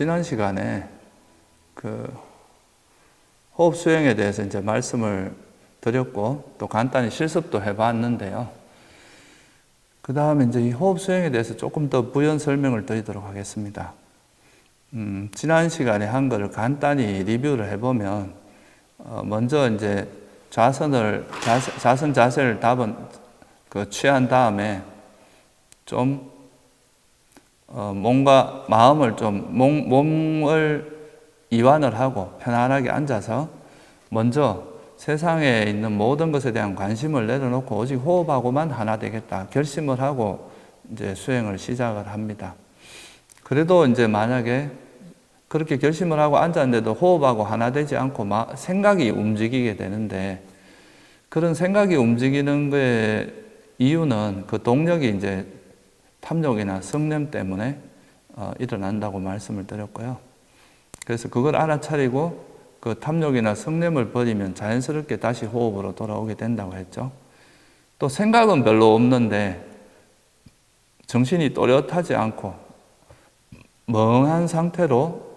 지난 시간에 그 호흡 수행에 대해서 이제 말씀을 드렸고 또 간단히 실습도 해봤는데요. 그 다음에 이제 이 호흡 수행에 대해서 조금 더 부연 설명을 드리도록 하겠습니다. 지난 시간에 한 거를 간단히 리뷰를 해보면 먼저 이제 자선 자세를 취한 다음에 좀 몸과 마음을 몸을 이완을 하고 편안하게 앉아서 먼저 세상에 있는 모든 것에 대한 관심을 내려놓고 오직 호흡하고만 하나 되겠다 결심을 하고 이제 수행을 시작을 합니다. 그래도 이제 만약에 그렇게 결심을 하고 앉았는데도 호흡하고 하나 되지 않고 생각이 움직이게 되는데, 그런 생각이 움직이는 거의 이유는 그 동력이 이제 탐욕이나 성냄 때문에 일어난다고 말씀을 드렸고요. 그래서 그걸 알아차리고 그 탐욕이나 성냄을 버리면 자연스럽게 다시 호흡으로 돌아오게 된다고 했죠. 또 생각은 별로 없는데 정신이 또렷하지 않고 멍한 상태로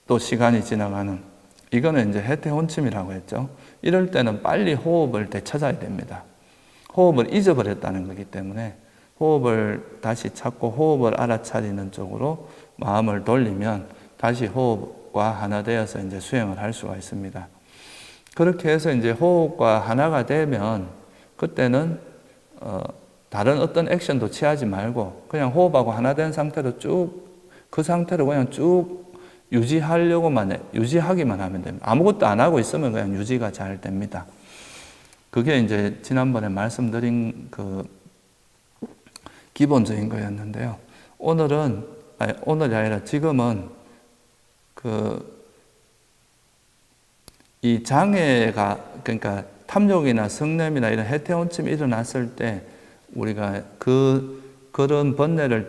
또 시간이 지나가는, 이거는 이제 해태혼침이라고 했죠. 이럴 때는 빨리 호흡을 되찾아야 됩니다. 호흡을 잊어버렸다는 거기 때문에 호흡을 다시 찾고 호흡을 알아차리는 쪽으로 마음을 돌리면 다시 호흡과 하나 되어서 이제 수행을 할 수가 있습니다. 그렇게 해서 이제 호흡과 하나가 되면 그때는 다른 어떤 액션도 취하지 말고 그냥 호흡하고 하나 된 상태로 그 상태로 그냥 쭉 유지하기만 하면 됩니다. 아무것도 안 하고 있으면 그냥 유지가 잘 됩니다. 그게 이제 지난번에 말씀드린 그 기본적인 거였는데요. 오늘이 아니라 지금은 이 장애가, 그러니까 탐욕이나 성냄이나 이런 해태혼침이 일어났을 때 우리가 그런 번뇌를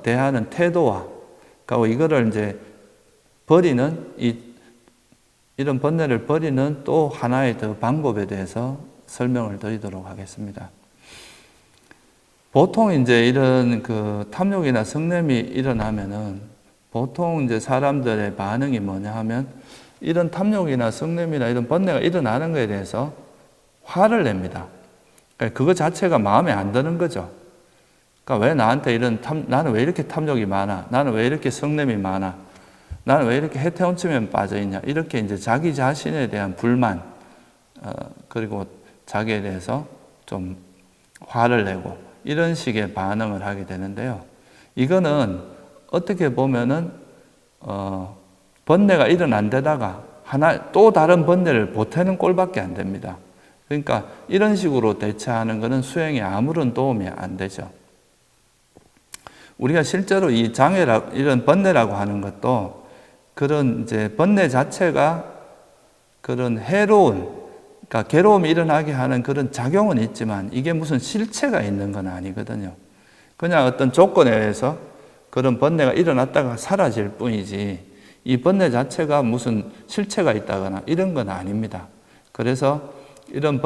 대하는 태도와, 그리고 이거를 이제 이런 번뇌를 버리는 또 하나의 더 방법에 대해서 설명을 드리도록 하겠습니다. 보통 이제 이런 그 탐욕이나 성냄이 일어나면은 보통 이제 사람들의 반응이 뭐냐 하면 이런 탐욕이나 성냄이나 이런 번뇌가 일어나는 것에 대해서 화를 냅니다. 그러니까 그거 자체가 마음에 안 드는 거죠. 그러니까 왜 나한테 나는 왜 이렇게 탐욕이 많아? 나는 왜 이렇게 성냄이 많아? 나는 왜 이렇게 해태혼침에 빠져 있냐? 이렇게 이제 자기 자신에 대한 불만, 그리고 자기에 대해서 좀 화를 내고 이런 식의 반응을 하게 되는데요. 이거는 어떻게 보면은 번뇌가 일어난 데다가 또 다른 번뇌를 보태는 꼴밖에 안 됩니다. 그러니까 이런 식으로 대처하는 것은 수행에 아무런 도움이 안 되죠. 우리가 실제로 이 이런 번뇌라고 하는 것도 그런 이제 번뇌 자체가 그런 그러니까 괴로움이 일어나게 하는 그런 작용은 있지만 이게 무슨 실체가 있는 건 아니거든요. 그냥 어떤 조건에 의해서 그런 번뇌가 일어났다가 사라질 뿐이지 이 번뇌 자체가 무슨 실체가 있다거나 이런 건 아닙니다. 그래서 이런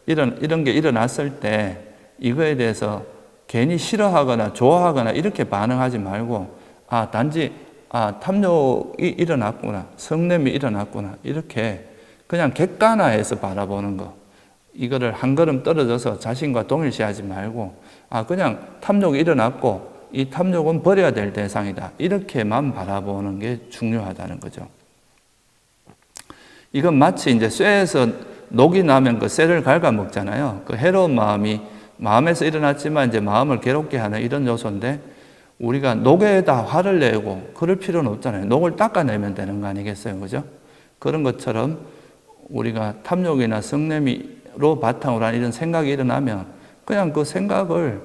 이런 게 일어났을 때 이거에 대해서 괜히 싫어하거나 좋아하거나 이렇게 반응하지 말고 단지 탐욕이 일어났구나, 성냄이 일어났구나, 이렇게 그냥 객관화해서 바라보는 거. 이거를 한 걸음 떨어져서 자신과 동일시하지 말고 그냥 탐욕이 일어났고 이 탐욕은 버려야 될 대상이다, 이렇게만 바라보는 게 중요하다는 거죠. 이건 마치 이제 쇠에서 녹이 나면 그 쇠를 갉아 먹잖아요. 그 해로운 마음이 마음에서 일어났지만 이제 마음을 괴롭게 하는 이런 요소인데, 우리가 녹에다 화를 내고 그럴 필요는 없잖아요. 녹을 닦아내면 되는 거 아니겠어요? 그죠? 그런 것처럼 우리가 탐욕이나 성냄으로 바탕으로 한 이런 생각이 일어나면 그냥 그 생각을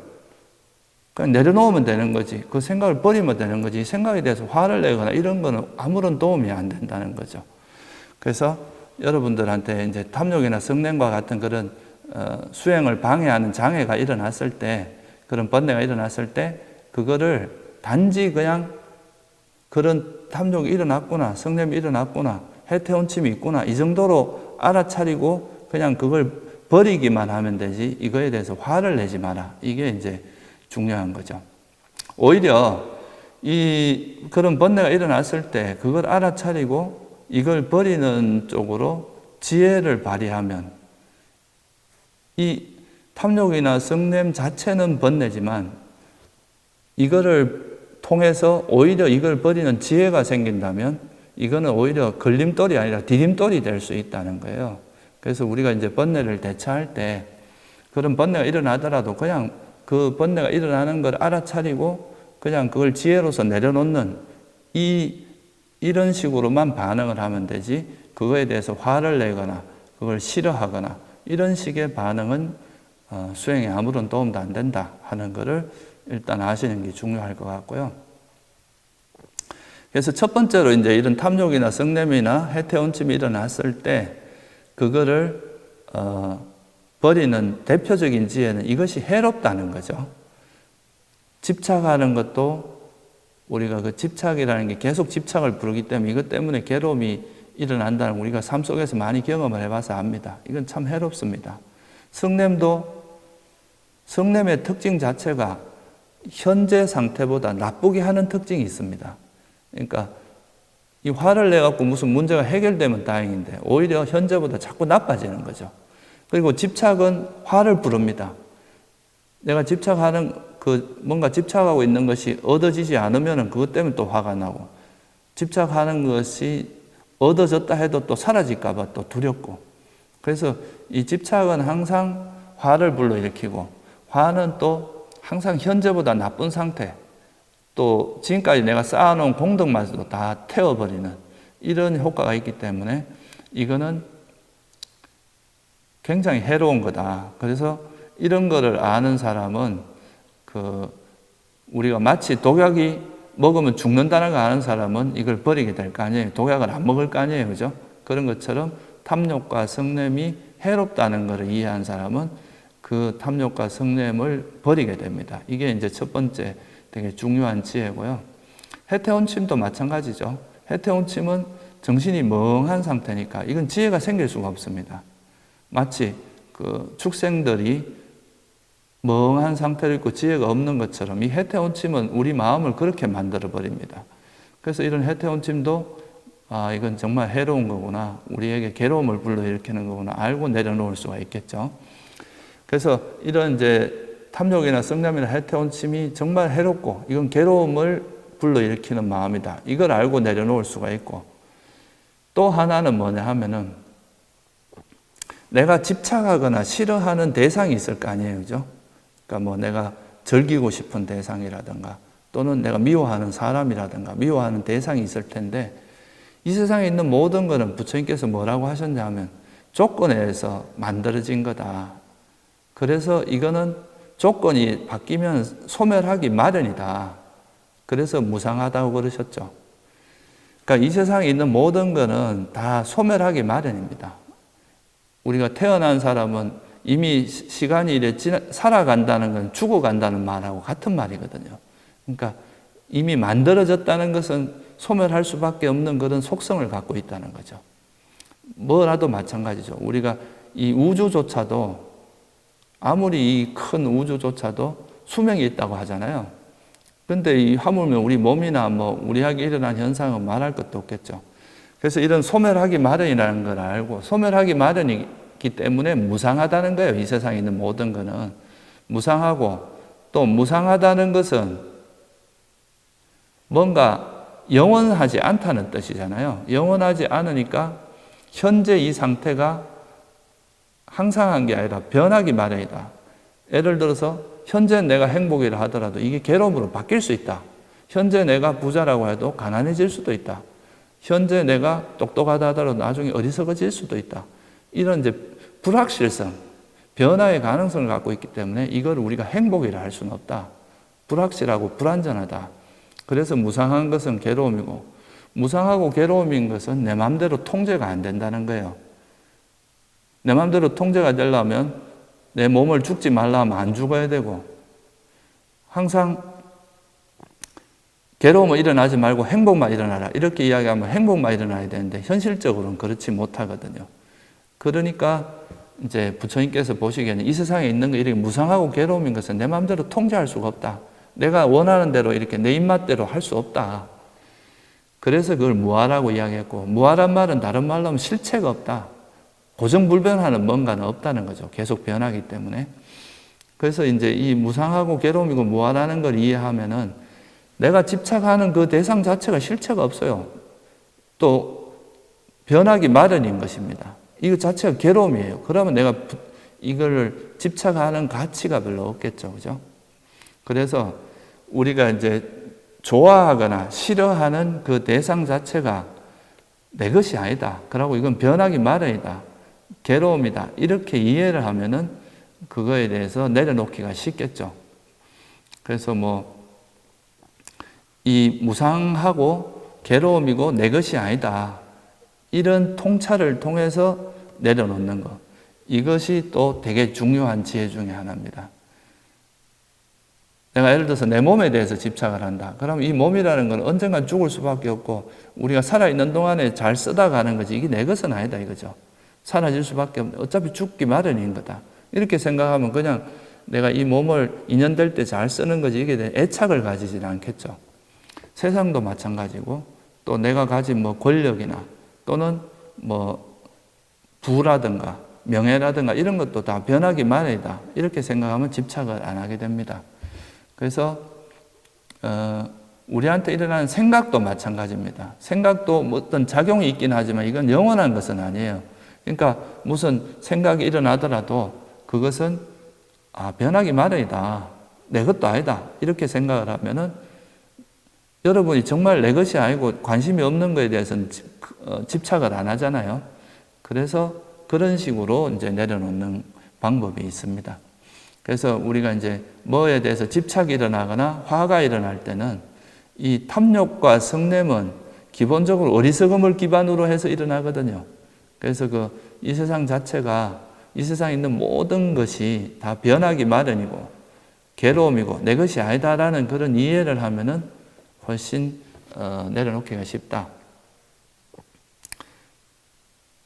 그냥 내려놓으면 되는 거지. 그 생각을 버리면 되는 거지. 이 생각에 대해서 화를 내거나 이런 거는 아무런 도움이 안 된다는 거죠. 그래서 여러분들한테 이제 탐욕이나 성냄과 같은 그런 수행을 방해하는 장애가 일어났을 때, 그런 번뇌가 일어났을 때 그거를 단지 그냥 그런 탐욕이 일어났구나, 성냄이 일어났구나, 해태혼침이 있구나, 이 정도로 알아차리고 그냥 그걸 버리기만 하면 되지 이거에 대해서 화를 내지 마라. 이게 이제 중요한 거죠. 오히려 그런 번뇌가 일어났을 때 그걸 알아차리고 이걸 버리는 쪽으로 지혜를 발휘하면 이 탐욕이나 성냄 자체는 번뇌지만 이거를 통해서 오히려 이걸 버리는 지혜가 생긴다면 이거는 오히려 걸림돌이 아니라 디딤돌이 될 수 있다는 거예요. 그래서 우리가 이제 번뇌를 대처할 때 그런 번뇌가 일어나더라도 그냥 그 번뇌가 일어나는 걸 알아차리고 그냥 그걸 지혜로서 내려놓는 이런 식으로만 반응을 하면 되지 그거에 대해서 화를 내거나 그걸 싫어하거나 이런 식의 반응은 수행에 아무런 도움도 안 된다 하는 것을 일단 아시는 게 중요할 것 같고요. 그래서 첫 번째로 이제 이런 탐욕이나 성냄이나 해태온침이 일어났을 때 그거를 버리는 대표적인 지혜는 이것이 해롭다는 거죠. 집착하는 것도 우리가 그 집착이라는 게 계속 집착을 부르기 때문에 이것 때문에 괴로움이 일어난다는 걸 우리가 삶 속에서 많이 경험을 해봐서 압니다. 이건 참 해롭습니다. 성냄의 특징 자체가 현재 상태보다 나쁘게 하는 특징이 있습니다. 그러니까 이 화를 내갖고 무슨 문제가 해결되면 다행인데 오히려 현재보다 자꾸 나빠지는 거죠. 그리고 집착은 화를 부릅니다. 내가 뭔가 집착하고 있는 것이 얻어지지 않으면 그것 때문에 또 화가 나고 집착하는 것이 얻어졌다 해도 또 사라질까봐 또 두렵고 그래서 이 집착은 항상 화를 불러일으키고 화는 또 항상 현재보다 나쁜 상태 또 지금까지 내가 쌓아놓은 공덕마저도 다 태워버리는 이런 효과가 있기 때문에 이거는 굉장히 해로운 거다. 그래서 이런 거를 아는 사람은 우리가 마치 독약이 먹으면 죽는다는 거 아는 사람은 이걸 버리게 될 거 아니에요. 독약을 안 먹을 거 아니에요. 그죠? 그런 것처럼 탐욕과 성냄이 해롭다는 것을 이해한 사람은 그 탐욕과 성냄을 버리게 됩니다. 이게 이제 첫 번째 되게 중요한 지혜고요. 해태온침도 마찬가지죠. 해태온침은 정신이 멍한 상태니까 이건 지혜가 생길 수가 없습니다. 마치 그 축생들이 멍한 상태로 있고 지혜가 없는 것처럼 이 해태온침은 우리 마음을 그렇게 만들어 버립니다. 그래서 이런 해태온침도 이건 정말 해로운 거구나. 우리에게 괴로움을 불러일으키는 거구나. 알고 내려놓을 수가 있겠죠. 그래서 이런 이제 탐욕이나 성냄이나 해태온침이 정말 해롭고 이건 괴로움을 불러일으키는 마음이다. 이걸 알고 내려놓을 수가 있고 또 하나는 뭐냐 하면은 내가 집착하거나 싫어하는 대상이 있을 거 아니에요. 그죠? 그러니까 뭐 내가 즐기고 싶은 대상이라든가 또는 내가 미워하는 사람이라든가 미워하는 대상이 있을 텐데 이 세상에 있는 모든 것은 부처님께서 뭐라고 하셨냐면 조건에 의해서 만들어진 거다. 그래서 이거는 조건이 바뀌면 소멸하기 마련이다. 그래서 무상하다고 그러셨죠. 그러니까 이 세상에 있는 모든 것은 다 소멸하기 마련입니다. 우리가 태어난 사람은 이미 시간이 이래 살아간다는 건 죽어간다는 말하고 같은 말이거든요. 그러니까 이미 만들어졌다는 것은 소멸할 수밖에 없는 그런 속성을 갖고 있다는 거죠. 뭐라도 마찬가지죠. 우리가 이 우주조차도 아무리 이 큰 우주조차도 수명이 있다고 하잖아요. 그런데 이 하물며 우리 몸이나 뭐 우리에게 일어난 현상은 말할 것도 없겠죠. 그래서 이런 소멸하기 마련이라는 걸 알고 소멸하기 마련이기 때문에 무상하다는 거예요. 이 세상에 있는 모든 거는 무상하고 또 무상하다는 것은 뭔가 영원하지 않다는 뜻이잖아요. 영원하지 않으니까 현재 이 상태가 항상한 게 아니라 변하기 마련이다. 예를 들어서 현재 내가 행복이라 하더라도 이게 괴로움으로 바뀔 수 있다. 현재 내가 부자라고 해도 가난해질 수도 있다. 현재 내가 똑똑하다 하더라도 나중에 어리석어질 수도 있다. 이런 이제 불확실성, 변화의 가능성을 갖고 있기 때문에 이걸 우리가 행복이라 할 수는 없다. 불확실하고 불안전하다. 그래서 무상한 것은 괴로움이고 무상하고 괴로움인 것은 내 마음대로 통제가 안 된다는 거예요. 내 마음대로 통제가 되려면 내 몸을 죽지 말라 하면 안 죽어야 되고 항상 괴로움은 일어나지 말고 행복만 일어나라. 이렇게 이야기하면 행복만 일어나야 되는데 현실적으로는 그렇지 못하거든요. 그러니까 이제 부처님께서 보시기에는 이 세상에 있는 거 이렇게 무상하고 괴로움인 것은 내 마음대로 통제할 수가 없다. 내가 원하는 대로 이렇게 내 입맛대로 할 수 없다. 그래서 그걸 무아라고 이야기했고, 무아란 말은 다른 말로 하면 실체가 없다. 고정불변하는 뭔가는 없다는 거죠. 계속 변하기 때문에. 그래서 이제 이 무상하고 괴로움이고 무아라는 걸 이해하면은 내가 집착하는 그 대상 자체가 실체가 없어요. 또 변하기 마련인 것입니다. 이거 자체가 괴로움이에요. 그러면 내가 이걸 집착하는 가치가 별로 없겠죠. 그죠? 그래서 우리가 이제 좋아하거나 싫어하는 그 대상 자체가 내 것이 아니다. 그러고 이건 변하기 마련이다. 괴로움이다. 이렇게 이해를 하면은 그거에 대해서 내려놓기가 쉽겠죠. 그래서 이 무상하고 괴로움이고 내 것이 아니다. 이런 통찰을 통해서 내려놓는 것. 이것이 또 되게 중요한 지혜 중에 하나입니다. 내가 예를 들어서 내 몸에 대해서 집착을 한다. 그럼 이 몸이라는 건 언젠간 죽을 수밖에 없고 우리가 살아있는 동안에 잘 쓰다 가는 거지 이게 내 것은 아니다 이거죠. 사라질 수밖에 없는 어차피 죽기 마련인 거다. 이렇게 생각하면 그냥 내가 이 몸을 인연될 때 잘 쓰는 거지 이게 대한 애착을 가지지는 않겠죠. 세상도 마찬가지고 또 내가 가진 권력이나 또는 부라든가 명예라든가 이런 것도 다 변하기 마련이다. 이렇게 생각하면 집착을 안 하게 됩니다. 그래서 우리한테 일어나는 생각도 마찬가지입니다. 생각도 어떤 작용이 있긴 하지만 이건 영원한 것은 아니에요. 그러니까 무슨 생각이 일어나더라도 그것은 변하기 마련이다. 내 것도 아니다. 이렇게 생각을 하면은 여러분이 정말 내 것이 아니고 관심이 없는 것에 대해서는 집착을 안 하잖아요. 그래서 그런 식으로 이제 내려놓는 방법이 있습니다. 그래서 우리가 이제 뭐에 대해서 집착이 일어나거나 화가 일어날 때는 이 탐욕과 성냄은 기본적으로 어리석음을 기반으로 해서 일어나거든요. 그래서 이 세상 자체가 이 세상에 있는 모든 것이 다 변하기 마련이고 괴로움이고 내 것이 아니다라는 그런 이해를 하면은 훨씬 내려놓기가 쉽다.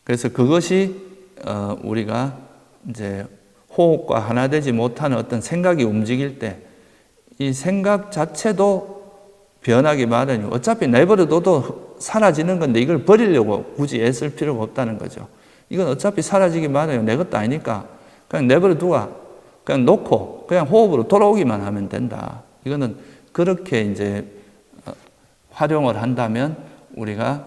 그래서 그것이 우리가 이제 호흡과 하나 되지 못하는 어떤 생각이 움직일 때 이 생각 자체도 변하기 마련이고 어차피 내버려둬도 사라지는 건데 이걸 버리려고 굳이 애쓸 필요가 없다는 거죠. 이건 어차피 사라지기 마련이고 내 것도 아니니까 그냥 내버려두고 그냥 놓고 그냥 호흡으로 돌아오기만 하면 된다. 이거는 그렇게 이제 활용을 한다면 우리가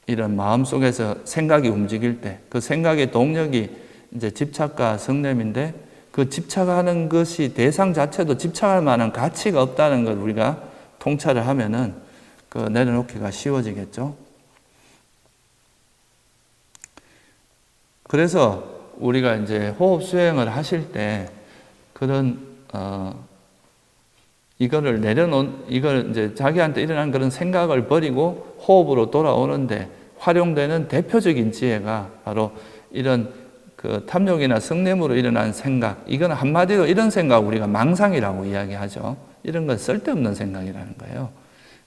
이런 마음속에서 생각이 움직일 때 그 생각의 동력이 이제 집착과 성냄인데 그 집착하는 것이 대상 자체도 집착할 만한 가치가 없다는 걸 우리가 통찰을 하면은 내려놓기가 쉬워지겠죠. 그래서 우리가 이제 호흡 수행을 하실 때 그런 이걸 이제 자기한테 일어난 그런 생각을 버리고 호흡으로 돌아오는데 활용되는 대표적인 지혜가 바로 이런 탐욕이나 성냄으로 일어난 생각, 이건 한마디로 이런 생각 우리가 망상이라고 이야기하죠. 이런 건 쓸데없는 생각이라는 거예요.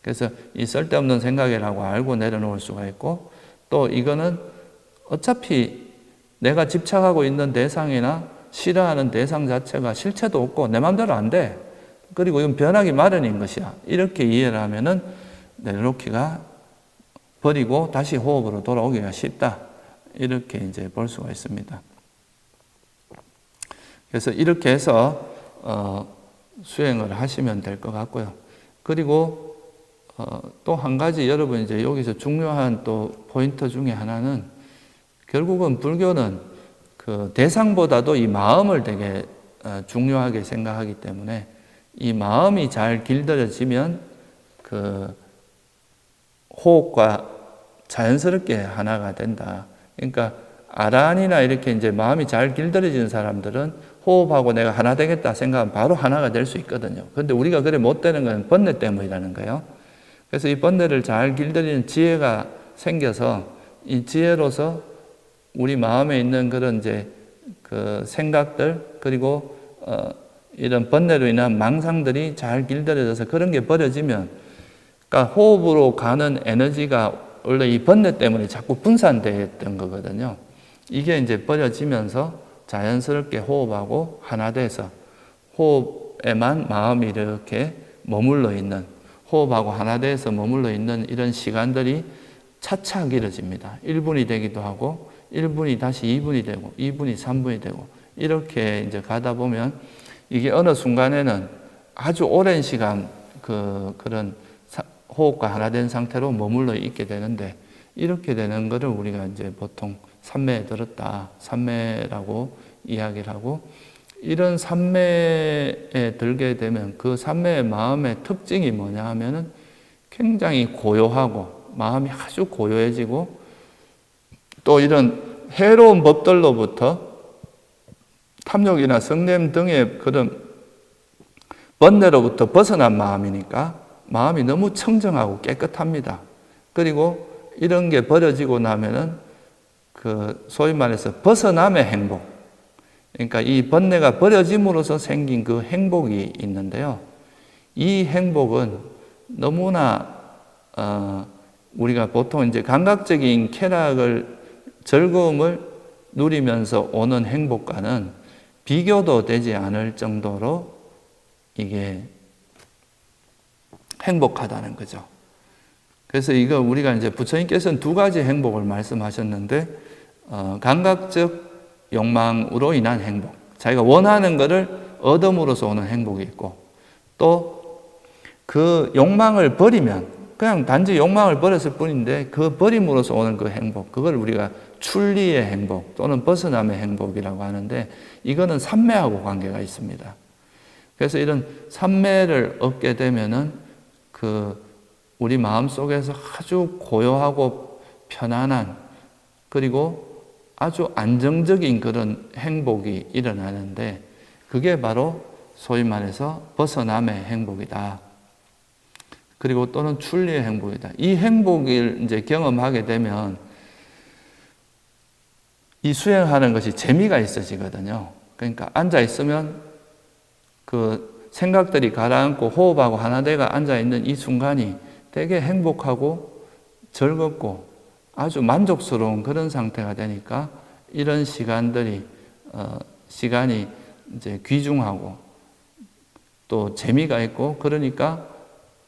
그래서 이 쓸데없는 생각이라고 알고 내려놓을 수가 있고 또 이거는 어차피 내가 집착하고 있는 대상이나 싫어하는 대상 자체가 실체도 없고 내 마음대로 안 돼. 그리고 이건 변하기 마련인 것이야. 이렇게 이해를 하면은 내려놓기가 버리고 다시 호흡으로 돌아오기가 쉽다. 이렇게 이제 볼 수가 있습니다. 그래서 이렇게 해서 수행을 하시면 될 것 같고요. 그리고 또 한 가지 여러분 이제 여기서 중요한 또 포인트 중에 하나는 결국은 불교는 그 대상보다도 이 마음을 되게 중요하게 생각하기 때문에 이 마음이 잘 길들여지면 그 호흡과 자연스럽게 하나가 된다. 그러니까 아란이나 이렇게 이제 마음이 잘 길들여지는 사람들은 호흡하고 내가 하나 되겠다 생각하면 바로 하나가 될 수 있거든요. 그런데 우리가 그래 못 되는 건 번뇌 때문이라는 거예요. 그래서 이 번뇌를 잘 길들이는 지혜가 생겨서 이 지혜로서 우리 마음에 있는 그런 이제 그 생각들 그리고 이런 번뇌로 인한 망상들이 잘 길들여져서 그런 게 버려지면 그러니까 호흡으로 가는 에너지가 원래 이 번뇌 때문에 자꾸 분산됐던 거거든요. 이게 이제 버려지면서 자연스럽게 호흡하고 하나 돼서 호흡 호흡에만 마음이 이렇게 머물러 있는, 호흡하고 하나 돼서 머물러 있는 이런 시간들이 차차 길어집니다. 1분이 되기도 하고 1분이 다시 2분이 되고 2분이 3분이 되고 이렇게 이제 가다 보면 이게 어느 순간에는 아주 오랜 시간 그런 호흡과 하나 된 상태로 머물러 있게 되는데, 이렇게 되는 것을 우리가 이제 보통 삼매에 들었다, 삼매라고 이야기를 하고, 이런 삼매에 들게 되면 그 삼매의 마음의 특징이 뭐냐 하면은 굉장히 고요하고 마음이 아주 고요해지고, 또 이런 해로운 법들로부터 탐욕이나 성냄 등의 그런 번뇌로부터 벗어난 마음이니까 마음이 너무 청정하고 깨끗합니다. 그리고 이런 게 버려지고 나면은 소위 말해서 벗어남의 행복, 그러니까 이 번뇌가 버려짐으로써 생긴 그 행복이 있는데요. 이 행복은 너무나 우리가 보통 이제 감각적인 즐거움을 누리면서 오는 행복과는 비교도 되지 않을 정도로 이게 행복하다는 거죠. 그래서 이거 우리가 이제 부처님께서는 두 가지 행복을 말씀하셨는데, 감각적 욕망으로 인한 행복, 자기가 원하는 것을 얻음으로써 오는 행복이 있고, 또 그 욕망을 버리면 그냥 단지 욕망을 버렸을 뿐인데 그 버림으로써 오는 그 행복, 그걸 우리가 출離의 행복 또는 벗어남의 행복이라고 하는데, 이거는 삼매하고 관계가 있습니다. 그래서 이런 삼매를 얻게 되면은 우리 마음 속에서 아주 고요하고 편안한, 그리고 아주 안정적인 그런 행복이 일어나는데, 그게 바로 소위 말해서 벗어남의 행복이다. 그리고 또는 출離의 행복이다. 이 행복을 이제 경험하게 되면 이 수행하는 것이 재미가 있어지거든요. 그러니까 앉아 있으면 그 생각들이 가라앉고 호흡하고 하나 돼가 앉아 있는 이 순간이 되게 행복하고 즐겁고 아주 만족스러운 그런 상태가 되니까, 이런 시간이 이제 귀중하고 또 재미가 있고, 그러니까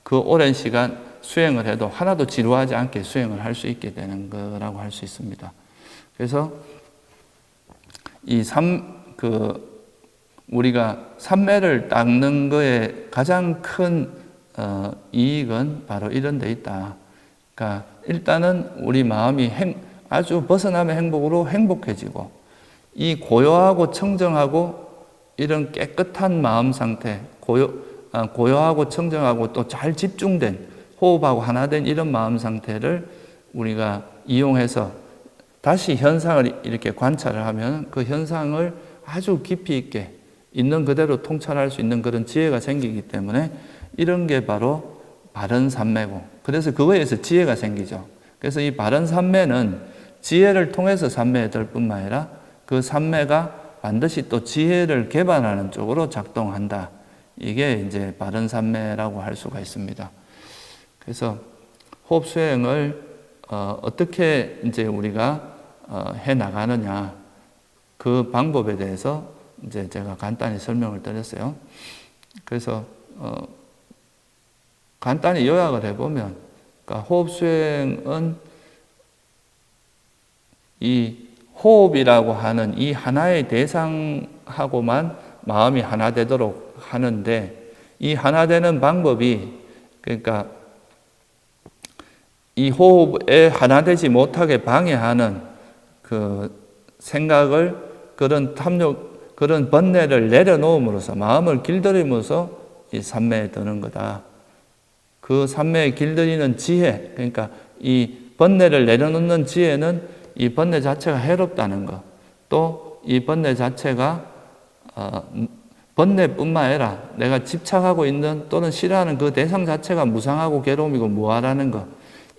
그 오랜 시간 수행을 해도 하나도 지루하지 않게 수행을 할 수 있게 되는 거라고 할 수 있습니다. 그래서 우리가 삼매를 닦는 거에 가장 큰 이익은 바로 이런 데 있다. 그러니까 일단은 우리 마음이 아주 벗어남의 행복으로 행복해지고, 이 고요하고 청정하고 이런 깨끗한 마음 상태, 고요하고 청정하고 또 잘 집중된 호흡하고 하나 된 이런 마음 상태를 우리가 이용해서 다시 현상을 이렇게 관찰을 하면 그 현상을 아주 깊이 있게 있는 그대로 통찰할 수 있는 그런 지혜가 생기기 때문에, 이런 게 바로 바른 삼매고, 그래서 그거에 의해서 지혜가 생기죠. 그래서 이 바른 삼매는 지혜를 통해서 삼매에 들 뿐만 아니라 그 삼매가 반드시 또 지혜를 개발하는 쪽으로 작동한다. 이게 이제 바른 삼매라고 할 수가 있습니다. 그래서 호흡 수행을 어떻게 이제 우리가 해 나가느냐, 그 방법에 대해서 이제 제가 간단히 설명을 드렸어요. 그래서 간단히 요약을 해보면, 그러니까 호흡 수행은 이 호흡이라고 하는 이 하나의 대상하고만 마음이 하나 되도록 하는데, 이 하나 되는 방법이, 그러니까 이 호흡에 하나 되지 못하게 방해하는 그 생각을, 그런 탐욕, 그런 번뇌를 내려놓음으로써 마음을 길들임으로써 이 삼매에 드는 거다. 그 삼매에 길들이는 지혜, 그러니까 이 번뇌를 내려놓는 지혜는 이 번뇌 자체가 해롭다는 것, 또 이 번뇌 자체가 번뇌뿐만 아니라 내가 집착하고 있는 또는 싫어하는 그 대상 자체가 무상하고 괴로움이고 무아라는 것,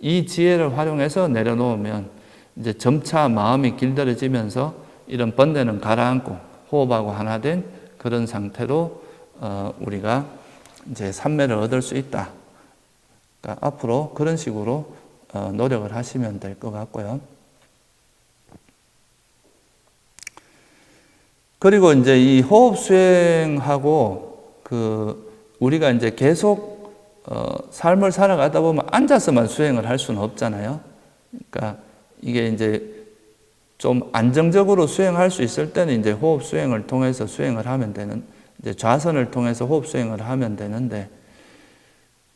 이 지혜를 활용해서 내려놓으면 이제 점차 마음이 길들여지면서 이런 번뇌는 가라앉고 호흡하고 하나 된 그런 상태로 우리가 이제 삼매를 얻을 수 있다. 그러니까 앞으로 그런 식으로 노력을 하시면 될 것 같고요. 그리고 이제 이 호흡 수행하고 우리가 이제 계속 삶을 살아가다 보면 앉아서만 수행을 할 수는 없잖아요. 그러니까 이게 이제 좀 안정적으로 수행할 수 있을 때는 이제 호흡 수행을 통해서 수행을 하면 되는, 이제 좌선을 통해서 호흡 수행을 하면 되는데,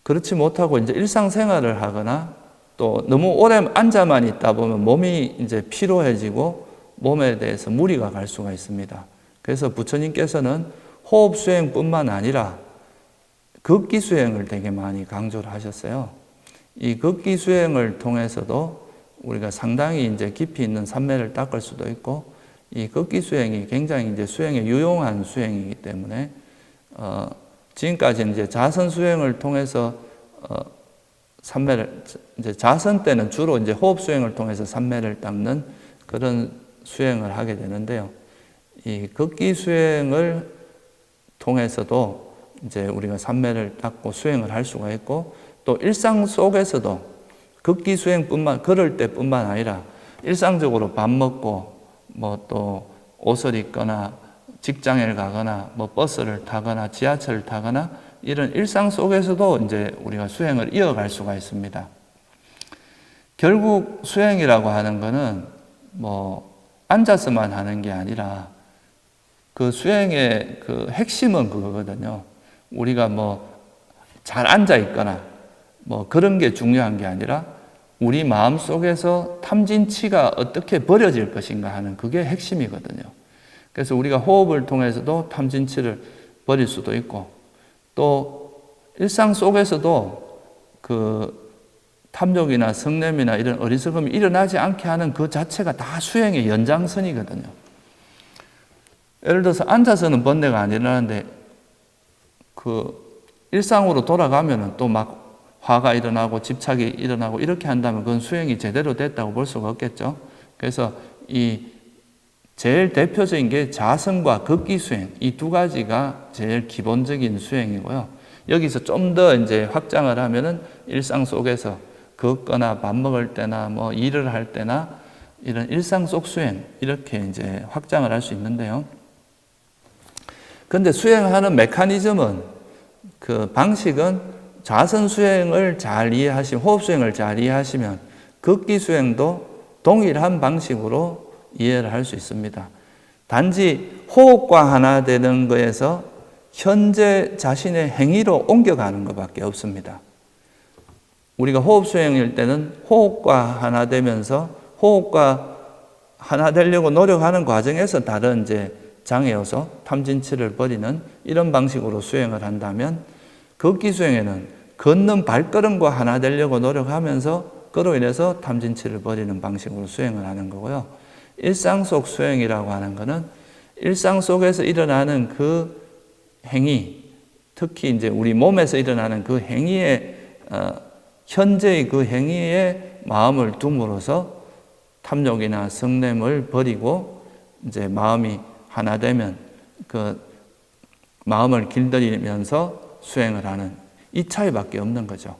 그렇지 못하고 이제 일상생활을 하거나 또 너무 오래 앉아만 있다 보면 몸이 이제 피로해지고 몸에 대해서 무리가 갈 수가 있습니다. 그래서 부처님께서는 호흡 수행뿐만 아니라 걷기 수행을 되게 많이 강조를 하셨어요. 이 걷기 수행을 통해서도 우리가 상당히 이제 깊이 있는 산매를 닦을 수도 있고, 이 걷기 수행이 굉장히 이제 수행에 유용한 수행이기 때문에 지금까지 이제 자선 수행을 통해서 산매를, 이제 자선 때는 주로 이제 호흡 수행을 통해서 산매를 닦는 그런 수행을 하게 되는데요. 이 걷기 수행을 통해서도 이제 우리가 산매를 닦고 수행을 할 수가 있고, 또 일상 속에서도 걷기 수행뿐만, 걸을 때뿐만 아니라 일상적으로 밥 먹고 뭐 또 옷을 입거나 직장에 가거나 뭐 버스를 타거나 지하철을 타거나 이런 일상 속에서도 이제 우리가 수행을 이어갈 수가 있습니다. 결국 수행이라고 하는 거는 뭐 앉아서만 하는 게 아니라 그 수행의 그 핵심은 그거거든요. 우리가 뭐 잘 앉아 있거나 뭐 그런 게 중요한 게 아니라 우리 마음 속에서 탐진치가 어떻게 버려질 것인가 하는 그게 핵심이거든요. 그래서 우리가 호흡을 통해서도 탐진치를 버릴 수도 있고, 또 일상 속에서도 그 탐욕이나 성냄이나 이런 어리석음이 일어나지 않게 하는 그 자체가 다 수행의 연장선이거든요. 예를 들어서 앉아서는 번뇌가 안 일어나는데 그 일상으로 돌아가면은 또 막 화가 일어나고 집착이 일어나고 이렇게 한다면 그건 수행이 제대로 됐다고 볼 수가 없겠죠. 그래서 이 제일 대표적인 게 자선과 걷기 수행, 이 두 가지가 제일 기본적인 수행이고요. 여기서 좀 더 이제 확장을 하면은 일상 속에서 걷거나 밥 먹을 때나 뭐 일을 할 때나 이런 일상 속 수행, 이렇게 이제 확장을 할 수 있는데요. 근데 수행하는 메커니즘은, 그 방식은 자선 수행을 잘 이해하시면, 호흡 수행을 잘 이해하시면 걷기 수행도 동일한 방식으로 이해를 할 수 있습니다. 단지 호흡과 하나 되는 거에서 현재 자신의 행위로 옮겨가는 것밖에 없습니다. 우리가 호흡 수행일 때는 호흡과 하나 되면서 호흡과 하나 되려고 노력하는 과정에서 다른 이제 장애 요소, 탐진치를 버리는 이런 방식으로 수행을 한다면, 걷기 수행에는 걷는 발걸음과 하나 되려고 노력하면서 그로 인해서 탐진치를 버리는 방식으로 수행을 하는 거고요. 일상 속 수행이라고 하는 것은 일상 속에서 일어나는 그 행위, 특히 이제 우리 몸에서 일어나는 그 행위에, 현재의 그 행위에 마음을 둠으로써 탐욕이나 성냄을 버리고 이제 마음이 하나 되면 그 마음을 길들이면서 수행을 하는 이 차이밖에 없는 거죠.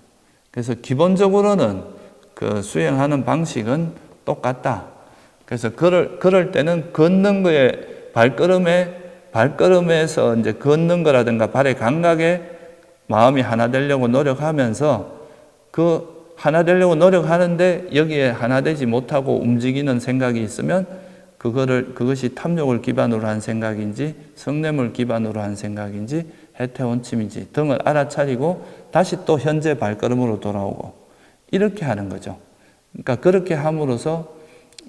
그래서 기본적으로는 그 수행하는 방식은 똑같다. 그래서 걸을 때는 걷는 거에 발걸음에서 이제 걷는 거라든가 발의 감각에 마음이 하나 되려고 노력하면서 그 하나 되려고 노력하는데 여기에 하나 되지 못하고 움직이는 생각이 있으면 그것이 탐욕을 기반으로 한 생각인지 성냄을 기반으로 한 생각인지 해태원침인지 등을 알아차리고 다시 또 현재 발걸음으로 돌아오고 이렇게 하는 거죠. 그러니까 그렇게 함으로써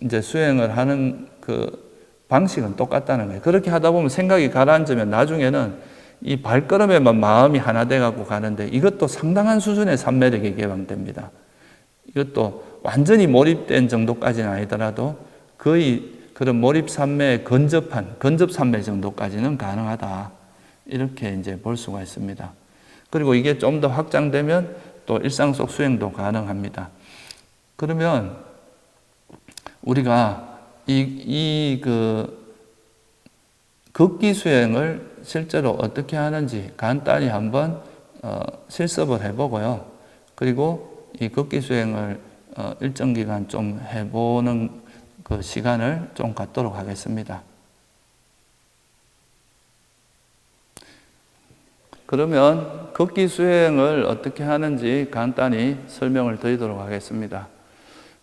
이제 수행을 하는 그 방식은 똑같다는 거예요. 그렇게 하다 보면 생각이 가라앉으면 나중에는 이 발걸음에만 마음이 하나 돼갖고 가는데 이것도 상당한 수준의 산매력이 개방됩니다. 이것도 완전히 몰입된 정도까지는 아니더라도 거의 그런 몰입 산매에 근접 산매 정도까지는 가능하다. 이렇게 이제 볼 수가 있습니다. 그리고 이게 좀 더 확장되면 또 일상 속 수행도 가능합니다. 그러면 우리가 그 걷기 수행을 실제로 어떻게 하는지 간단히 한번 실습을 해보고요. 그리고 이 걷기 수행을 일정 기간 좀 해보는 그 시간을 좀 갖도록 하겠습니다. 그러면 걷기 수행을 어떻게 하는지 간단히 설명을 드리도록 하겠습니다.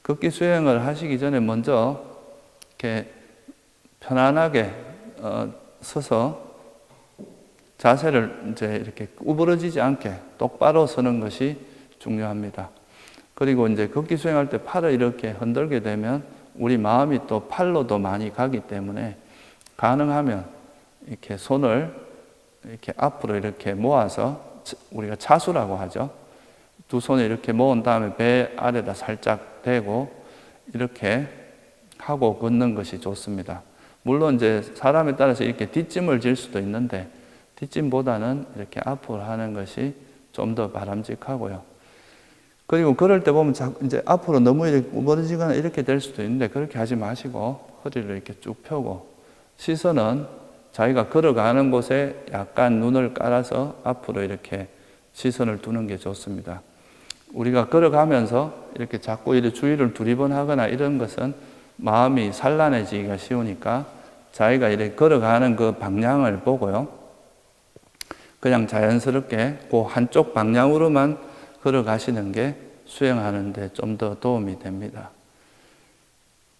걷기 수행을 하시기 전에 먼저 이렇게 편안하게 서서 자세를 이제 이렇게 구부러지지 않게 똑바로 서는 것이 중요합니다. 그리고 이제 걷기 수행할 때 팔을 이렇게 흔들게 되면 우리 마음이 또 팔로도 많이 가기 때문에 가능하면 이렇게 손을 이렇게 앞으로 이렇게 모아서 우리가 차수라고 하죠. 두 손을 이렇게 모은 다음에 배 아래다 살짝 대고 이렇게 하고 걷는 것이 좋습니다. 물론 이제 사람에 따라서 이렇게 뒷짐을 질 수도 있는데 뒷짐보다는 이렇게 앞으로 하는 것이 좀 더 바람직하고요. 그리고 걸을 때 보면 이제 앞으로 너무 이렇게 구부러지거나 이렇게 될 수도 있는데 그렇게 하지 마시고 허리를 이렇게 쭉 펴고 시선은 자기가 걸어가는 곳에 약간 눈을 깔아서 앞으로 이렇게 시선을 두는 게 좋습니다. 우리가 걸어가면서 이렇게 자꾸 이렇게 주의를 두리번하거나 이런 것은 마음이 산란해지기가 쉬우니까 자기가 이렇게 걸어가는 그 방향을 보고요. 그냥 자연스럽게 그 한쪽 방향으로만 걸어가시는 게 수행하는 데 좀 더 도움이 됩니다.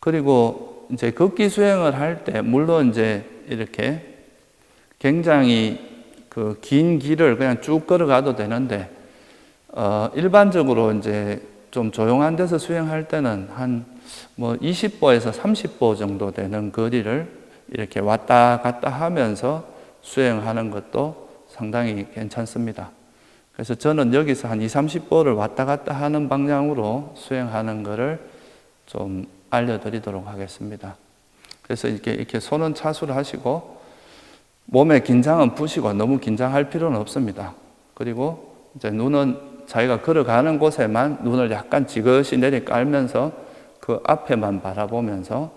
그리고 이제 걷기 수행을 할 때 물론 이제 이렇게 굉장히 그 긴 길을 그냥 쭉 걸어가도 되는데 일반적으로 이제 좀 조용한 데서 수행할 때는 한 뭐 20보에서 30보 정도 되는 거리를 이렇게 왔다 갔다 하면서 수행하는 것도 상당히 괜찮습니다. 그래서 저는 여기서 한 20, 30보를 왔다 갔다 하는 방향으로 수행하는 것을 좀 알려드리도록 하겠습니다. 그래서 이렇게 손은 차수를 하시고 몸에 긴장은 푸시고 너무 긴장할 필요는 없습니다. 그리고 이제 눈은 자기가 걸어가는 곳에만 눈을 약간 지그시 내리 깔면서 그 앞에만 바라보면서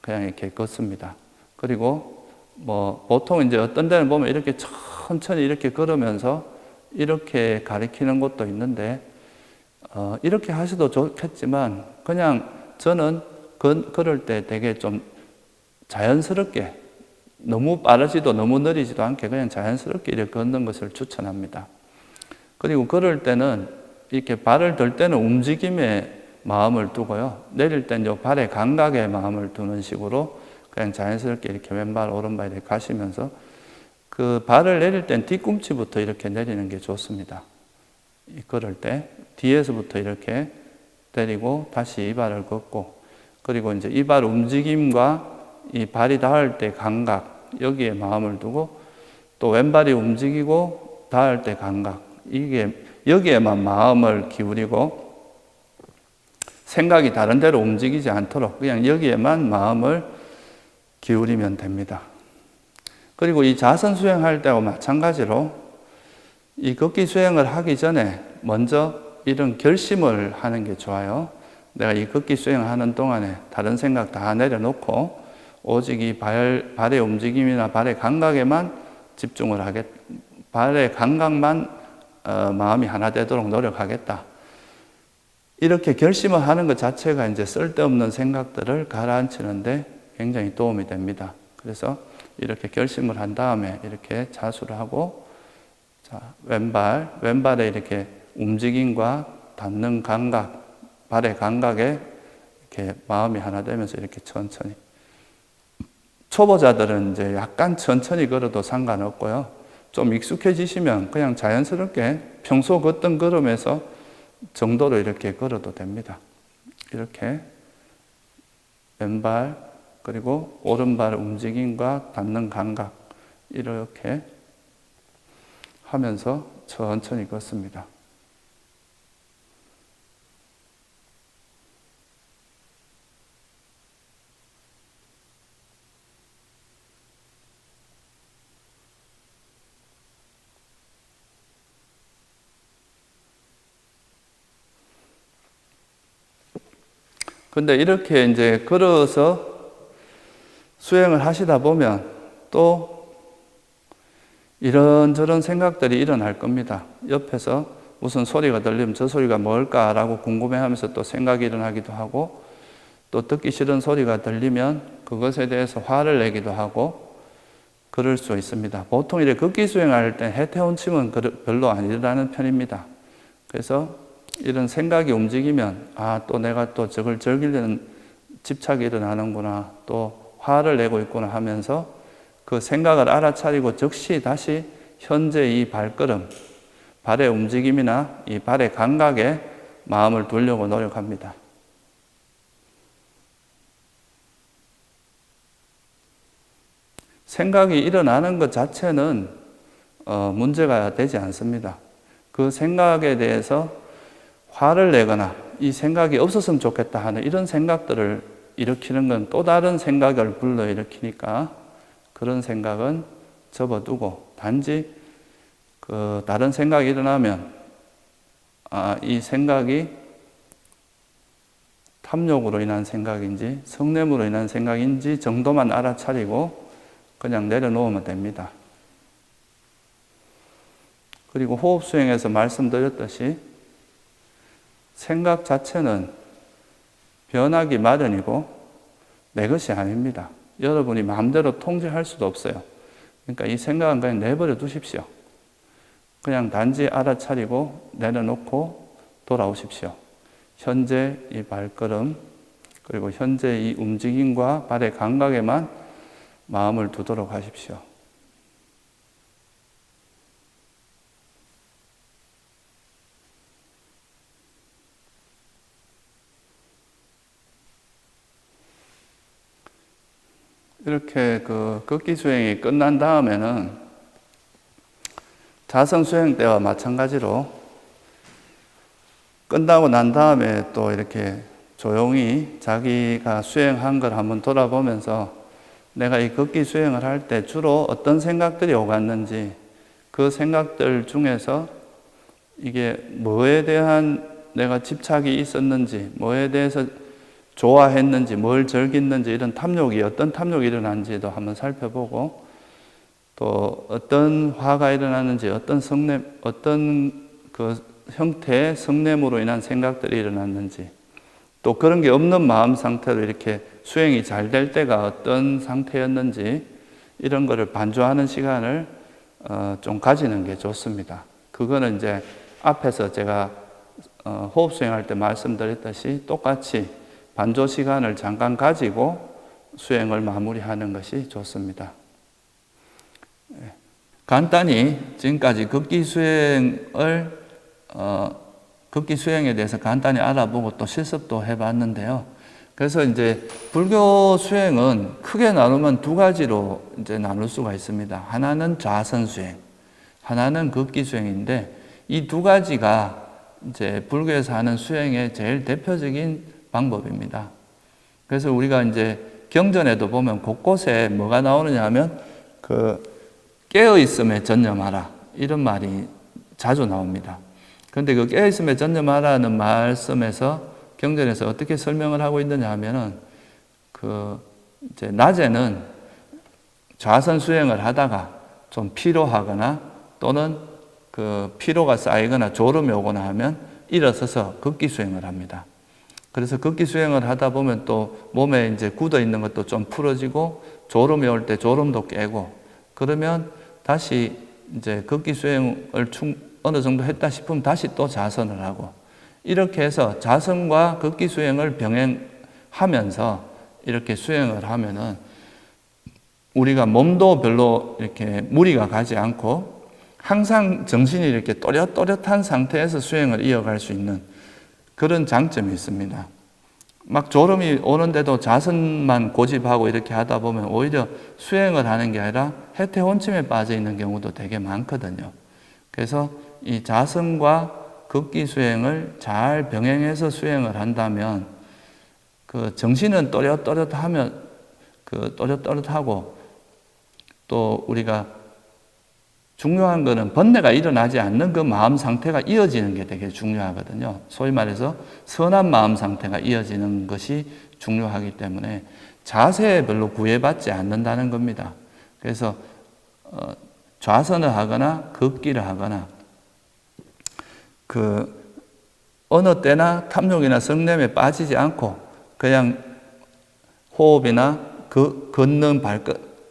그냥 이렇게 걷습니다. 그리고 뭐 보통 이제 어떤 데는 보면 이렇게 천천히 이렇게 걸으면서 이렇게 가리키는 곳도 있는데 이렇게 하셔도 좋겠지만 그냥 저는 걸을 때 되게 좀 자연스럽게 너무 빠르지도 너무 느리지도 않게 그냥 자연스럽게 이렇게 걷는 것을 추천합니다. 그리고 걸을 때는 이렇게 발을 들 때는 움직임에 마음을 두고요. 내릴 땐 요 발의 감각에 마음을 두는 식으로 그냥 자연스럽게 이렇게 왼발 오른발 이렇게 가시면서 그 발을 내릴 땐 뒤꿈치부터 이렇게 내리는 게 좋습니다. 걸을 때 뒤에서부터 이렇게 내리고 다시 이 발을 걷고 그리고 이제 이 발 움직임과 이 발이 닿을 때 감각 여기에 마음을 두고 또 왼발이 움직이고 닿을 때 감각 이게 여기에만 마음을 기울이고 생각이 다른 데로 움직이지 않도록 그냥 여기에만 마음을 기울이면 됩니다. 그리고 이 자선 수행할 때와 마찬가지로 이 걷기 수행을 하기 전에 먼저 이런 결심을 하는 게 좋아요. 내가 이 걷기 수행을 하는 동안에 다른 생각 다 내려놓고 오직 이 발의 움직임이나 발의 감각에만 집중을 하겠다. 발의 감각만 마음이 하나 되도록 노력하겠다. 이렇게 결심을 하는 것 자체가 이제 쓸데없는 생각들을 가라앉히는데 굉장히 도움이 됩니다. 그래서 이렇게 결심을 한 다음에 이렇게 자수를 하고 자, 왼발에 이렇게 움직임과 닿는 감각, 발의 감각에 이렇게 마음이 하나 되면서 이렇게 천천히. 초보자들은 이제 약간 천천히 걸어도 상관없고요. 좀 익숙해지시면 그냥 자연스럽게 평소 걷던 걸음에서 정도로 이렇게 걸어도 됩니다. 이렇게 왼발 그리고 오른발 움직임과 닿는 감각 이렇게 하면서 천천히 걷습니다. 근데 이렇게 이제 걸어서 수행을 하시다 보면 또 이런저런 생각들이 일어날 겁니다. 옆에서 무슨 소리가 들리면 저 소리가 뭘까라고 궁금해하면서 또 생각이 일어나기도 하고 또 듣기 싫은 소리가 들리면 그것에 대해서 화를 내기도 하고 그럴 수 있습니다. 보통 이렇게 극기 수행할 때 해태혼침은 별로 안 일어나는 편입니다. 그래서 이런 생각이 움직이면 또 내가 또 저걸 즐기려는 집착이 일어나는구나, 또 화를 내고 있구나 하면서 그 생각을 알아차리고 즉시 다시 현재 이 발걸음, 발의 움직임이나 이 발의 감각에 마음을 두려고 노력합니다. 생각이 일어나는 것 자체는 문제가 되지 않습니다. 그 생각에 대해서 화를 내거나 이 생각이 없었으면 좋겠다 하는 이런 생각들을 일으키는 건 또 다른 생각을 불러일으키니까 그런 생각은 접어두고 단지 그 다른 생각이 일어나면 이 생각이 탐욕으로 인한 생각인지 성냄으로 인한 생각인지 정도만 알아차리고 그냥 내려놓으면 됩니다. 그리고 호흡 수행에서 말씀드렸듯이 생각 자체는 변하기 마련이고 내 것이 아닙니다. 여러분이 마음대로 통제할 수도 없어요. 그러니까 이 생각은 그냥 내버려 두십시오. 그냥 단지 알아차리고 내려놓고 돌아오십시오. 현재 이 발걸음, 그리고 현재 이 움직임과 발의 감각에만 마음을 두도록 하십시오. 이렇게 그 극기 수행이 끝난 다음에는 자성 수행 때와 마찬가지로 끝나고 난 다음에 또 이렇게 조용히 자기가 수행한 걸 한번 돌아보면서 내가 이 극기 수행을 할 때 주로 어떤 생각들이 오갔는지, 그 생각들 중에서 이게 뭐에 대한 내가 집착이 있었는지, 뭐에 대해서 좋아했는지, 뭘 즐겼는지, 이런 탐욕이, 어떤 탐욕이 일어난지도 한번 살펴보고, 또 어떤 화가 일어났는지, 어떤 성냄, 어떤 그 형태의 성냄으로 인한 생각들이 일어났는지, 또 그런 게 없는 마음 상태로 이렇게 수행이 잘 될 때가 어떤 상태였는지, 이런 거를 반주하는 시간을 좀 가지는 게 좋습니다. 그거는 이제 앞에서 제가 호흡 수행할 때 말씀드렸듯이 똑같이 반조 시간을 잠깐 가지고 수행을 마무리하는 것이 좋습니다. 간단히 지금까지 극기 수행에 대해서 간단히 알아보고 또 실습도 해봤는데요. 그래서 이제 불교 수행은 크게 나누면 두 가지로 이제 나눌 수가 있습니다. 하나는 좌선 수행, 하나는 극기 수행인데, 이 두 가지가 이제 불교에서 하는 수행의 제일 대표적인 방법입니다. 그래서 우리가 이제 경전에도 보면 곳곳에 뭐가 나오느냐 하면 그 깨어있음에 전념하라, 이런 말이 자주 나옵니다. 그런데 그 깨어있음에 전념하라는 말씀에서 경전에서 어떻게 설명을 하고 있느냐 하면은 이제 낮에는 좌선 수행을 하다가 좀 피로하거나 또는 그 피로가 쌓이거나 졸음이 오거나 하면 일어서서 극기 수행을 합니다. 그래서 극기 수행을 하다 보면 또 몸에 이제 굳어 있는 것도 좀 풀어지고, 졸음이 올 때 졸음도 깨고, 그러면 다시 이제 극기 수행을 어느 정도 했다 싶으면 다시 또 좌선을 하고, 이렇게 해서 좌선과 극기 수행을 병행하면서 이렇게 수행을 하면은 우리가 몸도 별로 이렇게 무리가 가지 않고 항상 정신이 이렇게 또렷또렷한 상태에서 수행을 이어갈 수 있는 그런 장점이 있습니다. 막 졸음이 오는데도 좌선만 고집하고 이렇게 하다 보면 오히려 수행을 하는 게 아니라 해태혼침에 빠져 있는 경우도 되게 많거든요. 그래서 이 좌선과 극기 수행을 잘 병행해서 수행을 한다면 그 정신은 또렷또렷하고, 또 우리가 중요한 거는 번뇌가 일어나지 않는 그 마음 상태가 이어지는 게 되게 중요하거든요. 소위 말해서 선한 마음 상태가 이어지는 것이 중요하기 때문에 자세에 별로 구애받지 않는다는 겁니다. 그래서 좌선을 하거나 극기를 하거나 어느 때나 탐욕이나 성냄에 빠지지 않고 그냥 호흡이나 걷는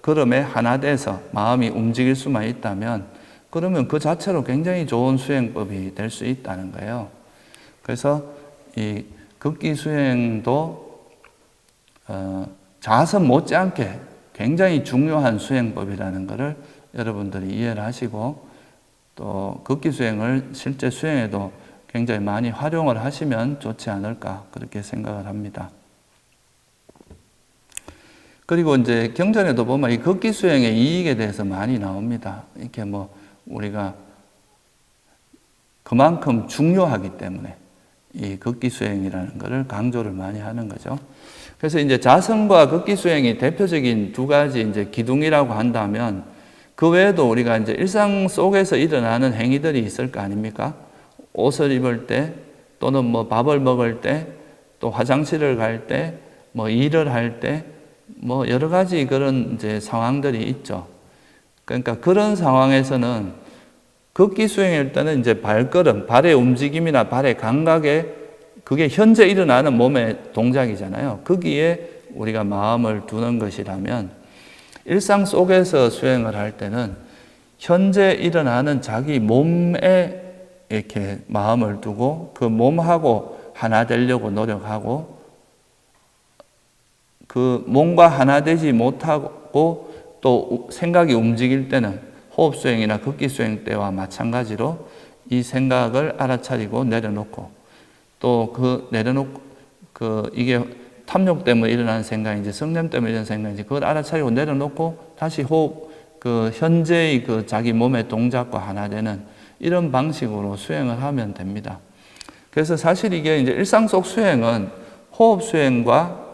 걸음에 하나 돼서 마음이 움직일 수만 있다면 그러면 그 자체로 굉장히 좋은 수행법이 될 수 있다는 거예요. 그래서 이 극기 수행도 자선 못지않게 굉장히 중요한 수행법이라는 것을 여러분들이 이해를 하시고 또 극기 수행을 실제 수행에도 굉장히 많이 활용을 하시면 좋지 않을까 그렇게 생각을 합니다. 그리고 이제 경전에도 보면 이 극기 수행의 이익에 대해서 많이 나옵니다. 이렇게 뭐 우리가 그만큼 중요하기 때문에 이 극기 수행이라는 것을 강조를 많이 하는 거죠. 그래서 이제 자선과 극기 수행이 대표적인 두 가지 이제 기둥이라고 한다면 그 외에도 우리가 이제 일상 속에서 일어나는 행위들이 있을 거 아닙니까? 옷을 입을 때 또는 뭐 밥을 먹을 때 또 화장실을 갈 때 뭐 일을 할 때 뭐 여러 가지 그런 이제 상황들이 있죠. 그러니까 그런 상황에서는 극기 수행일 때는 이제 발걸음, 발의 움직임이나 발의 감각에 그게 현재 일어나는 몸의 동작이잖아요. 거기에 우리가 마음을 두는 것이라면 일상 속에서 수행을 할 때는 현재 일어나는 자기 몸에 이렇게 마음을 두고 그 몸하고 하나 되려고 노력하고 그 몸과 하나 되지 못하고 또 생각이 움직일 때는 호흡 수행이나 극기 수행 때와 마찬가지로 이 생각을 알아차리고 내려놓고 또 그 내려놓고 이게 탐욕 때문에 일어나는 생각인지 성냄 때문에 일어나는 생각인지 그걸 알아차리고 내려놓고 다시 호흡 현재의 자기 몸의 동작과 하나 되는 이런 방식으로 수행을 하면 됩니다. 그래서 사실 이게 이제 일상 속 수행은 호흡 수행과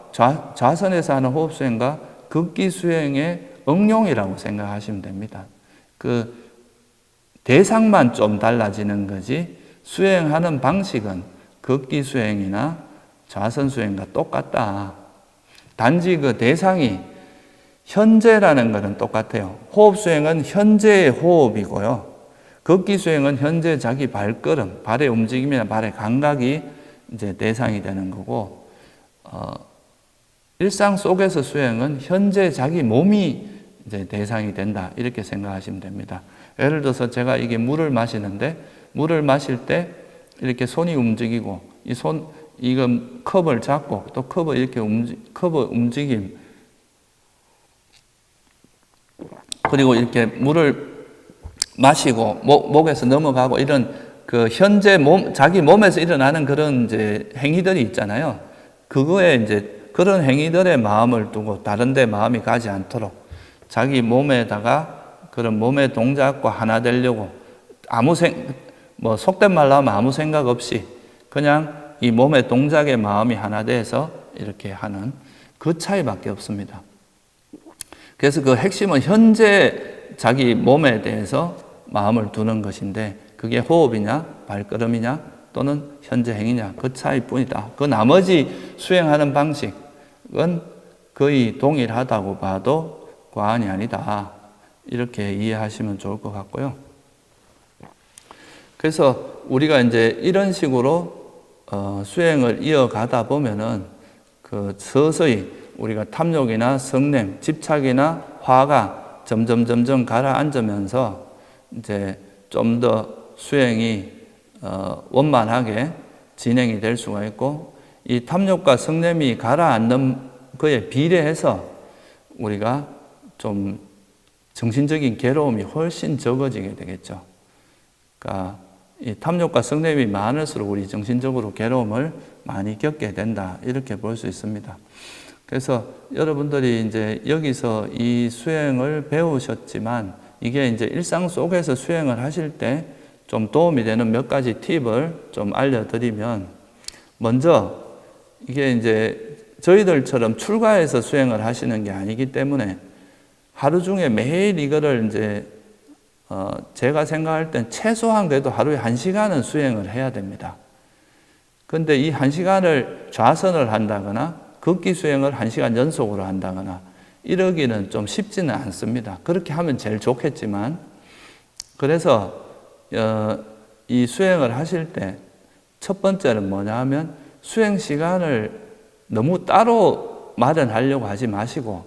좌선에서 하는 호흡 수행과 극기 수행의 응용이라고 생각하시면 됩니다. 그 대상만 좀 달라지는 거지 수행하는 방식은 극기 수행이나 좌선 수행과 똑같다. 단지 그 대상이 현재라는 것은 똑같아요. 호흡 수행은 현재의 호흡이고요. 극기 수행은 현재 자기 발걸음, 발의 움직임이나 발의 감각이 이제 대상이 되는 거고, 일상 속에서 수행은 현재 자기 몸이 이제 대상이 된다. 이렇게 생각하시면 됩니다. 예를 들어서 제가 이게 물을 마시는데, 물을 마실 때 이렇게 손이 움직이고, 이건 컵을 잡고, 또 컵을 이렇게 컵의 움직임, 그리고 이렇게 물을 마시고, 목에서 넘어가고, 이런 현재 자기 몸에서 일어나는 그런 이제 행위들이 있잖아요. 그거에 이제 그런 행위들에 마음을 두고 다른 데 마음이 가지 않도록 자기 몸에다가 그런 몸의 동작과 하나 되려고 속된 말로 하면 아무 생각 없이 그냥 이 몸의 동작에 마음이 하나 돼서 이렇게 하는 그 차이밖에 없습니다. 그래서 그 핵심은 현재 자기 몸에 대해서 마음을 두는 것인데 그게 호흡이냐 발걸음이냐 또는 현재 행위냐 그 차이뿐이다. 그 나머지 수행하는 방식은 거의 동일하다고 봐도 과언이 아니다. 이렇게 이해하시면 좋을 것 같고요. 그래서 우리가 이제 이런 식으로 수행을 이어가다 보면은 서서히 우리가 탐욕이나 성냄, 집착이나 화가 점점 가라앉으면서 이제 좀 더 수행이 원만하게 진행이 될 수가 있고 이 탐욕과 성냄이 가라앉는 그에 비례해서 우리가 좀 정신적인 괴로움이 훨씬 적어지게 되겠죠. 그러니까 이 탐욕과 성냄이 많을수록 우리 정신적으로 괴로움을 많이 겪게 된다. 이렇게 볼 수 있습니다. 그래서 여러분들이 이제 여기서 이 수행을 배우셨지만 이게 이제 일상 속에서 수행을 하실 때 좀 도움이 되는 몇 가지 팁을 좀 알려드리면 먼저 이게 이제 저희들처럼 출가해서 수행을 하시는 게 아니기 때문에 하루 중에 매일 이거를 이제 제가 생각할 땐 최소한 그래도 하루에 1시간은 수행을 해야 됩니다. 그런데 이 1시간을 좌선을 한다거나 극기 수행을 1시간 연속으로 한다거나 이러기는 좀 쉽지는 않습니다. 그렇게 하면 제일 좋겠지만 그래서 이 수행을 하실 때 첫 번째는 뭐냐 하면 수행 시간을 너무 따로 마련하려고 하지 마시고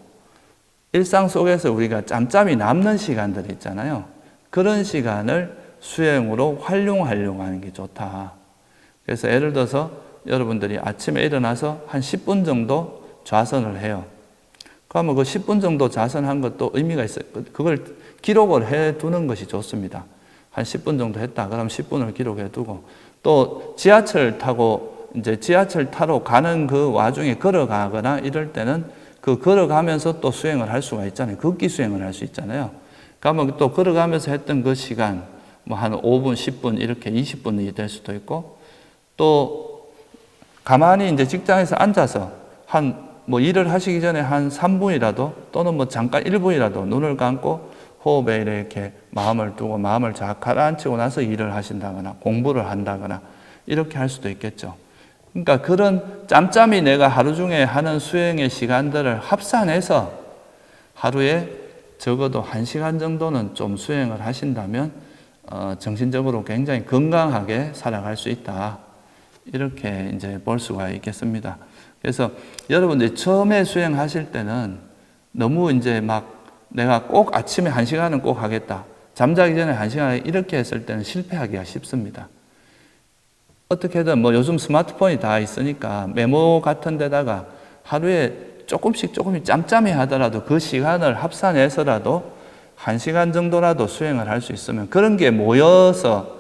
일상 속에서 우리가 짬짬이 남는 시간들 있잖아요. 그런 시간을 수행으로 활용하려고 하는 게 좋다. 그래서 예를 들어서 여러분들이 아침에 일어나서 한 10분 정도 좌선을 해요. 그러면 그 10분 정도 좌선한 것도 의미가 있어요. 그걸 기록을 해 두는 것이 좋습니다. 한 10분 정도 했다. 그럼 10분을 기록해 두고, 또 지하철 타고 이제 지하철 타러 가는 그 와중에 걸어가거나 이럴 때는 그 걸어가면서 또 수행을 할 수가 있잖아요. 걷기 수행을 할 수 있잖아요. 그러면 또 걸어가면서 했던 그 시간, 뭐 한 5분, 10분 이렇게 20분이 될 수도 있고, 또 가만히 이제 직장에서 앉아서 뭐 일을 하시기 전에 한 3분이라도 또는 뭐 잠깐 1분이라도 눈을 감고 호흡에 이렇게 마음을 두고 마음을 잘 가라앉히고 나서 일을 하신다거나 공부를 한다거나 이렇게 할 수도 있겠죠. 그러니까 그런 짬짬이 내가 하루 중에 하는 수행의 시간들을 합산해서 하루에 적어도 1시간 정도는 좀 수행을 하신다면 정신적으로 굉장히 건강하게 살아갈 수 있다. 이렇게 이제 볼 수가 있겠습니다. 그래서 여러분들이 처음에 수행하실 때는 너무 이제 막 내가 꼭 아침에 1시간은 꼭 하겠다. 잠자기 전에 1시간 이렇게 했을 때는 실패하기가 쉽습니다. 어떻게든 뭐 요즘 스마트폰이 다 있으니까 메모 같은 데다가 하루에 조금씩 짬짬이 하더라도 그 시간을 합산해서라도 1시간 정도라도 수행을 할 수 있으면, 그런 게 모여서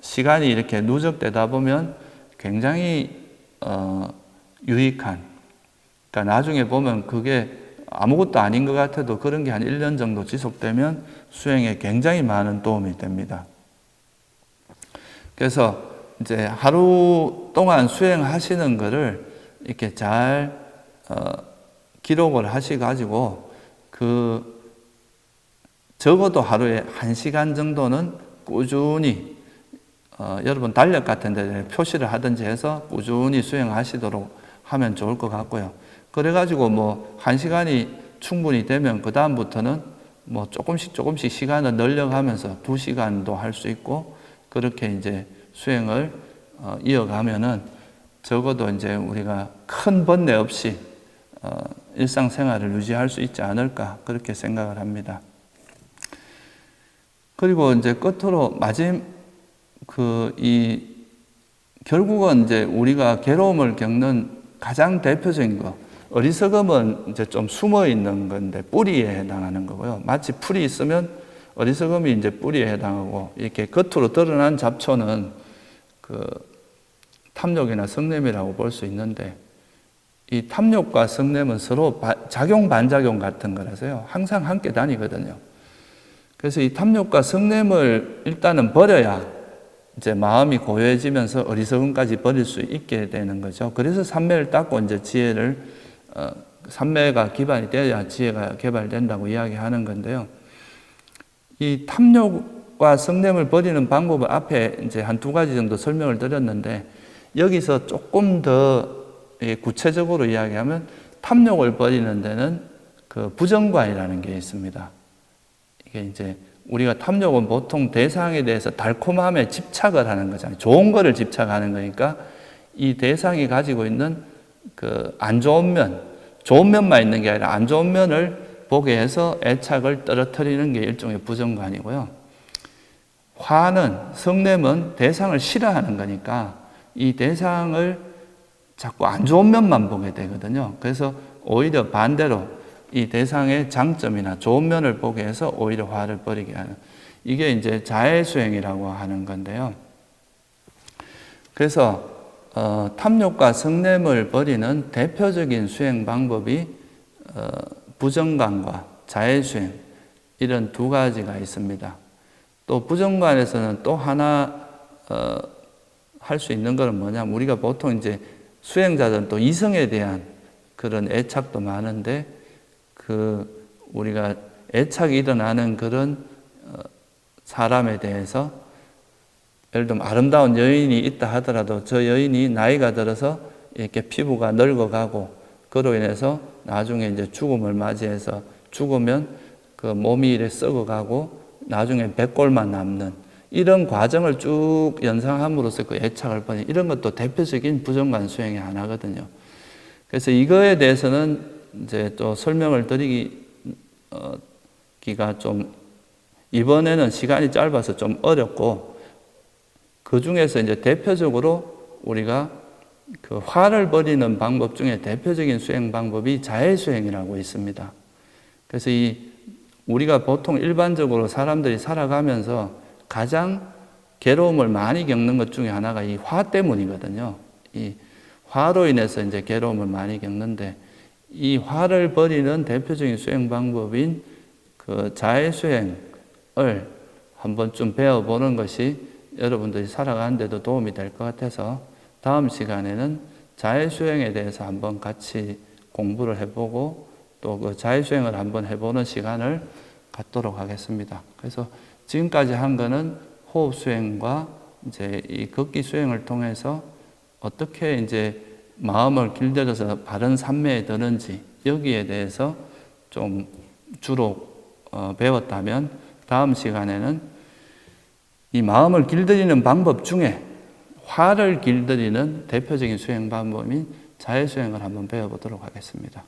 시간이 이렇게 누적되다 보면 굉장히 유익한, 그러니까 나중에 보면 그게 아무것도 아닌 것 같아도 그런 게 한 1년 정도 지속되면 수행에 굉장히 많은 도움이 됩니다. 그래서 이제 하루 동안 수행하시는 거를 이렇게 잘 기록을 하셔가지고 적어도 하루에 1시간 정도는 꾸준히 여러분 달력 같은 데 표시를 하든지 해서 꾸준히 수행하시도록 하면 좋을 것 같고요. 그래가지고 뭐 1시간이 충분히 되면 그 다음부터는 뭐 조금씩 시간을 늘려가면서 2시간도 할 수 있고, 그렇게 이제 수행을 이어가면은 적어도 이제 우리가 큰 번뇌 없이 일상생활을 유지할 수 있지 않을까, 그렇게 생각을 합니다. 그리고 이제 끝으로 결국은 이제 우리가 괴로움을 겪는 가장 대표적인 거, 어리석음은 이제 좀 숨어 있는 건데 뿌리에 해당하는 거고요. 마치 풀이 있으면 어리석음이 이제 뿌리에 해당하고, 이렇게 겉으로 드러난 잡초는 탐욕이나 성냄이라고 볼 수 있는데, 이 탐욕과 성냄은 서로 작용 반작용 같은 거라서요. 항상 함께 다니거든요. 그래서 이 탐욕과 성냄을 일단은 버려야 이제 마음이 고요해지면서 어리석음까지 버릴 수 있게 되는 거죠. 그래서 삼매를 닦고 이제 지혜를 삼매가 기반이 되어야 지혜가 개발된다고 이야기하는 건데요. 이 탐욕과 성냄을 버리는 방법을 앞에 이제 한 2가지 정도 설명을 드렸는데, 여기서 조금 더 구체적으로 이야기하면 탐욕을 버리는 데는 부정관이라는 게 있습니다. 이게 이제 우리가 탐욕은 보통 대상에 대해서 달콤함에 집착을 하는 거잖아요. 좋은 거를 집착하는 거니까 이 대상이 가지고 있는 안 좋은 면만 있는 게 아니라 안 좋은 면을 보게 해서 애착을 떨어뜨리는 게 일종의 부정관이고요. 성냄은 대상을 싫어하는 거니까 이 대상을 자꾸 안 좋은 면만 보게 되거든요. 그래서 오히려 반대로 이 대상의 장점이나 좋은 면을 보게 해서 오히려 화를 버리게 하는, 이게 이제 자해수행이라고 하는 건데요. 그래서 탐욕과 성냄을 버리는 대표적인 수행 방법이 부정관과 자해수행, 이런 2가지가 있습니다. 또 부정관에서는 또 하나 할 수 있는 것은 뭐냐면, 우리가 보통 이제 수행자들은 또 이성에 대한 그런 애착도 많은데, 우리가 애착이 일어나는 그런 사람에 대해서, 예를 들면 아름다운 여인이 있다 하더라도 저 여인이 나이가 들어서 이렇게 피부가 늙어가고, 그로 인해서 나중에 이제 죽음을 맞이해서 죽으면 그 몸이 이래 썩어가고 나중에 백골만 남는 이런 과정을 쭉 연상함으로써 그 애착을 버리는, 이런 것도 대표적인 부정관 수행의 하나거든요. 그래서 이거에 대해서는 이제 또 설명을 드리기 배우기가 좀 이번에는 시간이 짧아서 좀 어렵고 그 중에서 이제 대표적으로 우리가 그 화를 버리는 방법 중에 대표적인 수행 방법이 자해수행이라고 있습니다. 그래서 우리가 보통 일반적으로 사람들이 살아가면서 가장 괴로움을 많이 겪는 것 중에 하나가 이 화 때문이거든요. 이 화로 인해서 이제 괴로움을 많이 겪는데 이 화를 버리는 대표적인 수행 방법인 그 자해수행을 한번 좀 배워보는 것이 여러분들이 살아가는 데도 도움이 될 것 같아서 다음 시간에는 자해수행에 대해서 한번 같이 공부를 해보고 또 그 자해수행을 한번 해보는 시간을 갖도록 하겠습니다. 그래서 지금까지 한 거는 호흡수행과 이제 이 걷기 수행을 통해서 어떻게 이제 마음을 길들여서 바른 삼매에 드는지 여기에 대해서 좀 주로 배웠다면 다음 시간에는 이 마음을 길들이는 방법 중에 화를 길들이는 대표적인 수행 방법인 자해수행을 한번 배워보도록 하겠습니다.